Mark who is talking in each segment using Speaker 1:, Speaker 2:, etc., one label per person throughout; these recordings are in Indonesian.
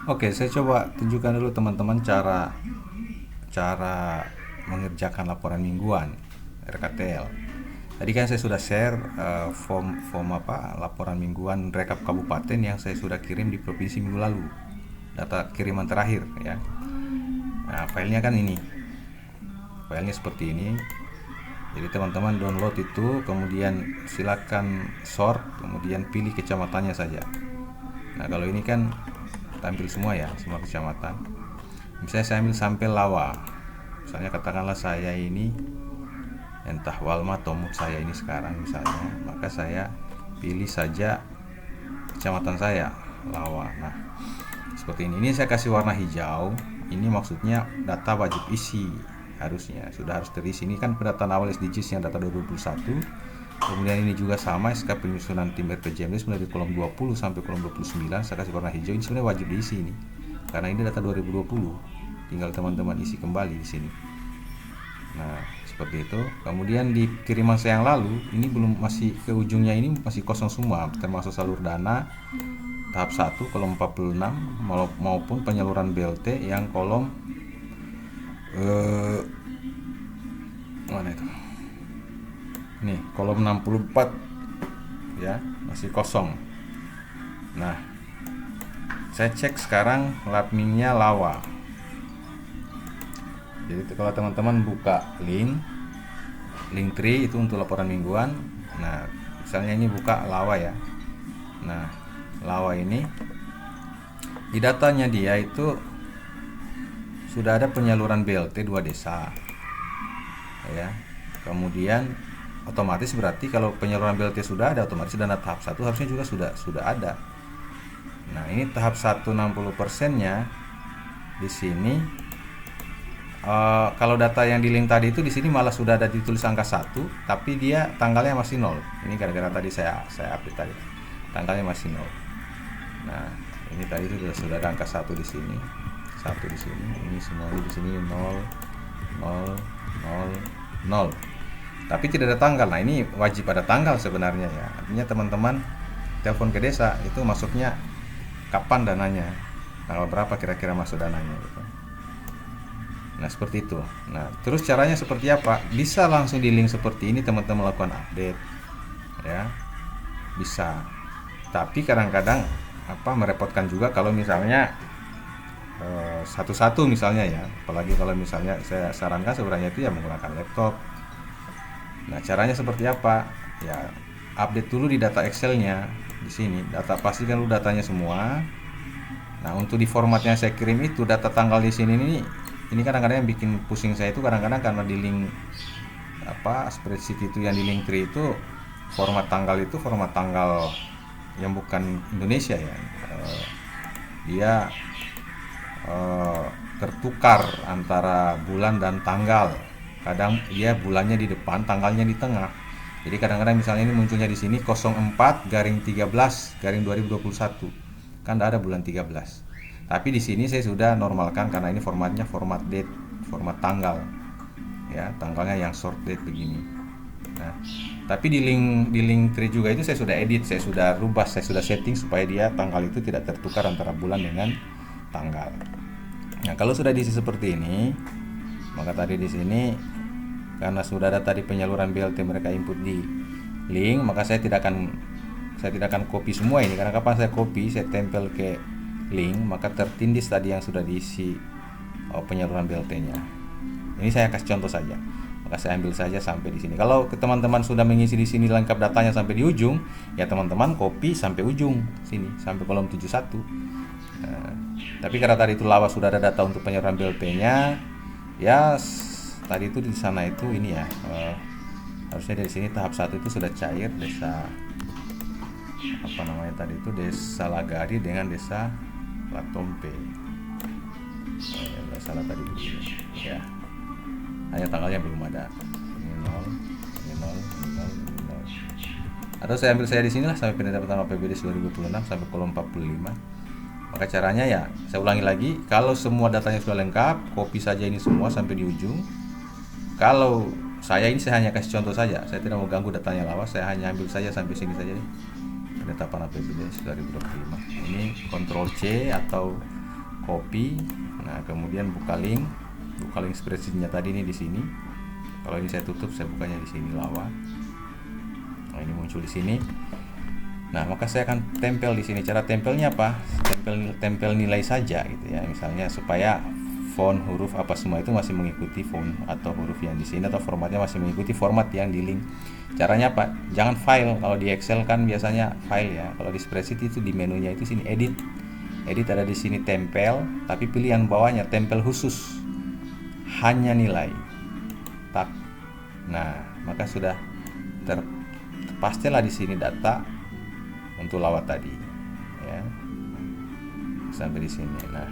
Speaker 1: Oke, saya coba tunjukkan dulu teman-teman cara cara mengerjakan laporan mingguan RKTL. Tadi kan saya sudah share form apa laporan mingguan rekap kabupaten yang saya sudah kirim di provinsi minggu lalu. Data kiriman terakhir ya. Nah, filenya kan ini. Filenya seperti ini. Jadi teman-teman download itu, kemudian silakan sort, kemudian pilih kecamatannya saja. Nah, kalau ini kan tampil semua ya, semua kecamatan. Misalnya saya ambil sampel Lawa. Misalnya katakanlah saya ini entah Walma atau Mut saya ini sekarang misalnya, maka saya pilih saja kecamatan saya, Lawa. Nah, seperti ini. Ini saya kasih warna hijau. Ini maksudnya data wajib isi, harusnya sudah harus terisi. Ini kan pendataan awal SDGs yang data 2021. Kemudian ini juga sama SK penyusunan tim RPJMD mulai dari kolom 20 sampai kolom 29 saya kasih warna hijau. Ini sebenarnya wajib diisi ini. Karena ini data 2020. Tinggal teman-teman isi kembali di sini. Nah, seperti itu. Kemudian di kiriman saya yang lalu, ini belum, masih ke ujungnya ini masih kosong semua, termasuk salur dana tahap 1 kolom 46 maupun penyaluran BLT yang kolom mana itu? Nih, kolom 64 ya, masih kosong. Nah, saya cek sekarang lapmingnya Lawa. Jadi kalau teman-teman buka link tree itu untuk laporan mingguan. Nah, misalnya ini buka Lawa ya. Nah, Lawa ini di datanya dia itu sudah ada penyaluran BLT 2 desa ya. Kemudian otomatis berarti kalau penyaluran BLT sudah ada, otomatis dana tahap 1 harusnya juga sudah ada. Nah, ini tahap 1 60%-nya di sini. Kalau data yang di link tadi itu di sini malah sudah ada ditulis angka 1, tapi dia tanggalnya masih 0. Ini gara-gara tadi saya update tadi. Tanggalnya masih 0. Nah, ini tadi itu sudah ada angka 1 di sini. 1 di sini. Ini semua di sini 0 0 0 0. Tapi tidak ada tanggal. Nah, ini wajib ada tanggal sebenarnya ya. Artinya teman-teman telepon ke desa itu masuknya kapan dananya. Tanggal berapa kira-kira masuk dananya gitu. Nah, seperti itu. Nah, terus caranya seperti apa? Bisa langsung di link seperti ini teman-teman lakukan update. Ya. Bisa. Tapi kadang-kadang merepotkan juga kalau misalnya satu-satu misalnya ya. Apalagi kalau misalnya saya sarankan sebenarnya itu ya menggunakan laptop. Nah, caranya seperti apa? Ya, update dulu di data Excel-nya di sini. Pastikan dulu datanya semua. Nah, untuk di formatnya saya kirim itu data tanggal di sini ini kadang-kadang yang bikin pusing saya itu kadang-kadang karena di link spreadsheet itu yang di link tree itu format tanggal yang bukan Indonesia ya. Dia tertukar antara bulan dan tanggal. Kadang dia bulannya di depan, tanggalnya di tengah. Jadi kadang-kadang misalnya ini munculnya di sini 04-13-2021. Kan ada bulan 13. Tapi di sini saya sudah normalkan karena ini formatnya format date, format tanggal. Ya, tanggalnya yang short date begini. Nah, tapi di link tree juga itu saya sudah edit, saya sudah rubah, saya sudah setting supaya dia tanggal itu tidak tertukar antara bulan dengan tanggal. Nah, kalau sudah diisi seperti ini, maka tadi di sini karena sudah ada tadi penyaluran BLT mereka input di link, maka saya tidak akan copy semua ini karena kapan saya copy, saya tempel ke link, maka tertindis tadi yang sudah diisi penyaluran BLT-nya. Ini saya kasih contoh saja. Maka saya ambil saja sampai di sini. Kalau teman-teman sudah mengisi di sini lengkap datanya sampai di ujung, ya teman-teman copy sampai ujung sini, sampai kolom 71. Tapi karena tadi itu Lawa sudah ada data untuk penyaluran BLT-nya, ya tadi itu di sana itu ini ya. Harusnya dari sini tahap 1 itu sudah cair desa desa Lagari dengan desa Latompe. Nggak salah tadi begini ya. Hanya tanggalnya belum ada. Ini 0, ini 0, ini 0, ini 0. Atau saya ambil saya di sinilah sampai pendapatan APBD 2026 sampai kolom 45. Maka caranya ya, saya ulangi lagi, kalau semua datanya sudah lengkap, copy saja ini semua sampai di ujung. Kalau saya hanya kasih contoh saja, saya tidak mau ganggu datanya Lawas, saya hanya ambil saja sampai sini saja nih. Penetapan APBD 2025. Ini Ctrl C atau copy. Nah, kemudian buka link spreadsheetnya tadi ini di sini. Kalau ini saya tutup, saya bukanya di sini lawa. Nah, ini muncul di sini. Nah, maka saya akan tempel di sini. Cara tempelnya apa? Tempel nilai saja gitu ya. Misalnya supaya font, huruf apa semua itu masih mengikuti font atau huruf yang di sini, atau formatnya masih mengikuti format yang di link. Caranya apa? Jangan file. Kalau di Excel kan biasanya file ya. Kalau di spreadsheet itu di menunya itu sini edit. Edit ada di sini tempel, tapi pilih yang bawahnya tempel khusus. Hanya nilai. Tak. Nah, maka sudah pastilah di sini data untuk lawat tadi ya, sampai di sini. Nah,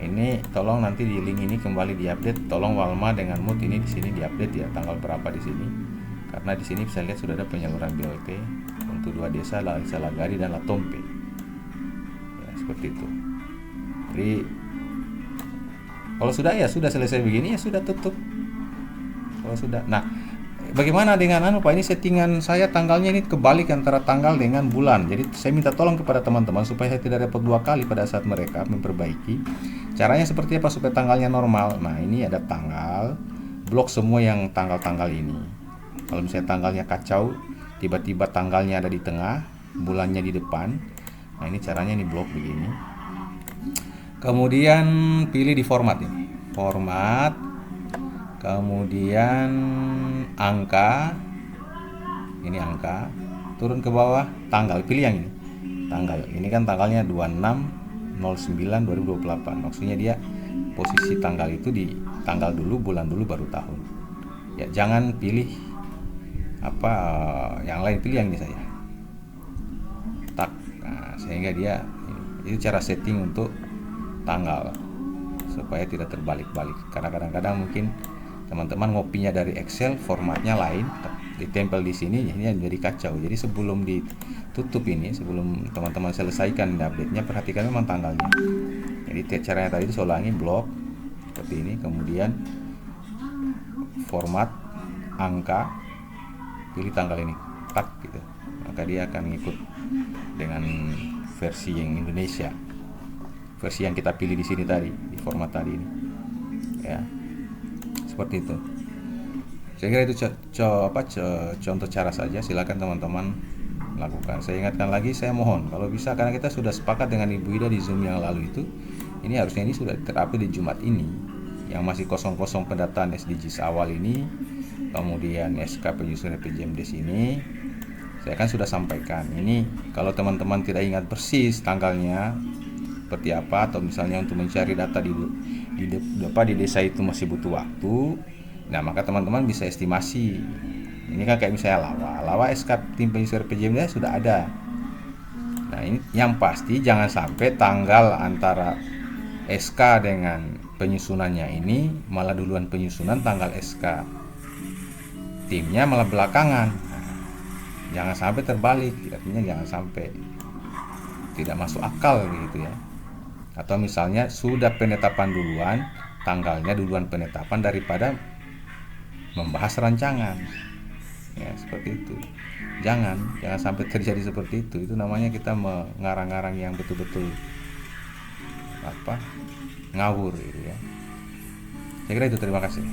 Speaker 1: ini tolong nanti di link ini kembali diupdate, tolong Walma dengan Mood ini di sini diupdate ya, tanggal berapa di sini, karena di sini bisa lihat sudah ada penyaluran BLT untuk 2 desa, Desa Lagari dan Latompe ya, seperti itu. Jadi kalau sudah ya sudah selesai begini ya sudah tutup. Kalau sudah, nah bagaimana dengan Pak, ini settingan saya tanggalnya ini kebalik antara tanggal dengan bulan. Jadi saya minta tolong kepada teman-teman supaya saya tidak repot 2 kali pada saat mereka memperbaiki. Caranya seperti apa supaya tanggalnya normal? Nah, ini ada tanggal, blok semua yang tanggal-tanggal ini. Kalau misalnya tanggalnya kacau, tiba-tiba tanggalnya ada di tengah, bulannya di depan. Nah, ini caranya, ini blok begini. Kemudian pilih di format ini. Format, kemudian angka, ini angka, turun ke bawah tanggal, pilih yang ini tanggal. Ini kan tanggalnya 26/09/2028, maksudnya dia posisi tanggal itu di tanggal dulu, bulan dulu, baru tahun ya. Jangan pilih apa yang lain, pilih yang ini saja, tak. Nah, sehingga dia itu cara setting untuk tanggal supaya tidak terbalik-balik, karena kadang-kadang mungkin teman-teman ngopinya dari Excel, formatnya lain, ditempel di sini, ini jadi kacau. Jadi sebelum ditutup ini, sebelum teman-teman selesaikan update-nya, perhatikan memang tanggalnya. Jadi caranya tadi itu saya ulangi, blok seperti ini, kemudian format, angka, pilih tanggal ini, tak gitu. Maka dia akan ngikut dengan versi yang Indonesia, versi yang kita pilih di sini tadi, di format tadi ini ya. Seperti itu. Saya kira itu contoh cara saja. Silakan teman-teman lakukan. Saya ingatkan lagi, saya mohon kalau bisa, karena kita sudah sepakat dengan Ibu Ida di Zoom yang lalu itu, ini harusnya ini sudah terupdate di Jumat ini. Yang masih kosong-kosong pendataan SDGs awal ini, kemudian SK penyusun PJMDes ini, saya kan sudah sampaikan. Ini kalau teman-teman tidak ingat persis tanggalnya seperti apa, atau misalnya untuk mencari data di desa itu masih butuh waktu, nah maka teman-teman bisa estimasi. Ini kan kayak misalnya lawa SK tim penyusun PJMD sudah ada. Nah, ini yang pasti jangan sampai tanggal antara SK dengan penyusunannya ini malah duluan penyusunan, tanggal SK timnya malah belakangan. Nah, jangan sampai terbalik, artinya jangan sampai tidak masuk akal gitu ya. Atau misalnya sudah penetapan duluan, tanggalnya duluan penetapan daripada membahas rancangan ya, seperti itu. Jangan sampai terjadi seperti itu. Itu namanya kita mengarang-arang yang betul-betul ngawur gitu ya. Saya kira itu, terima kasih.